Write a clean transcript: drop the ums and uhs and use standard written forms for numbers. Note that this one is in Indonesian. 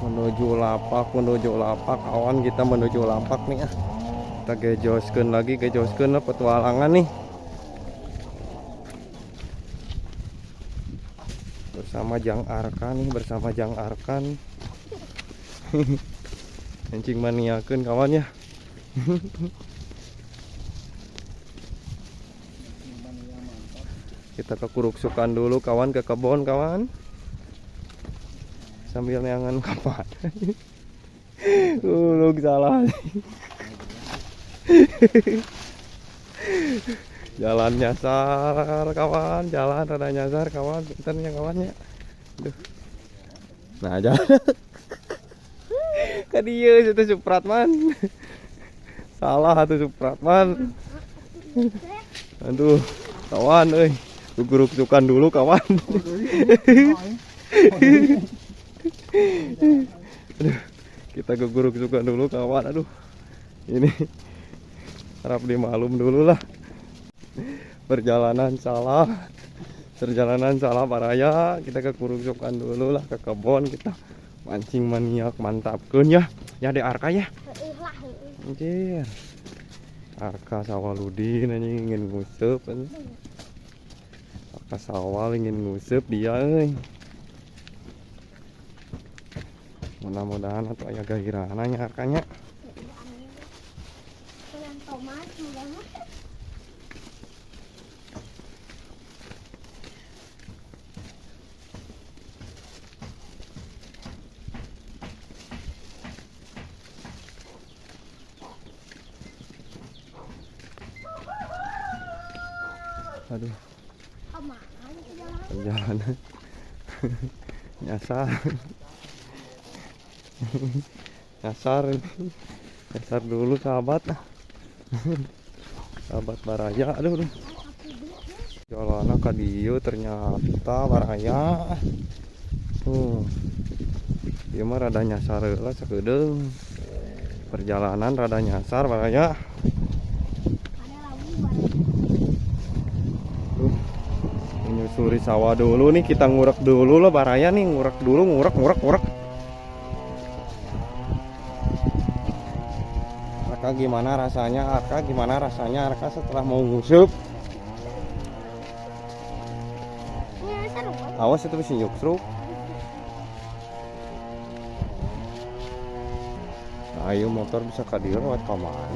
Menuju lapak kawan, kita menuju lapak nih ya. Kita gejoskeun lah petualangan nih bersama Jang Arkan. Kencing maniakeun kawan ya. Kita ke Kuruksukan dulu kawan, ke kebon kawan, sambil neangan kapan. Ulug salah. Jalan nyasar kawan, jalan rada nyasar kawan, bentarnya kawannya. Aduh. Nah jalan. Kadieu itu Supratman. Salah atuh Supratman. Aduh, kawan euy. Guruk-gurukan dulu kawan. Aduh, kita guruk-gurukan dulu kawan. Aduh. Ini harap dimaklum dulu lah. Perjalanan salah paraya. Kita ke Kuruksukan dulu lah, ke kebon kita mancing maniak mantapkeun ya. Ya de Arka ya. Anjir. Arka Sawaludin anjing ingin nguseup. Arka Sawal ingin nguseup dia euy. Mudah-mudahan atuh aya gairahna nya Arkanya. Aduh, perjalanan nyasar dulu sahabat. Sahabat Baraya. Aduh. Jalanna ka dieu ternyata Baraya. Ieu mah rada nyasar heula sakedeung. Perjalanan rada nyasar Baraya. Menyusuri sawah dulu nih, kita ngurek dulu lah Baraya nih, ngurek. Arka gimana rasanya Arka setelah mau ngusup? Awas itu bisa nyuksruk. Nah, ayo motor bisa kadir lewat kamar.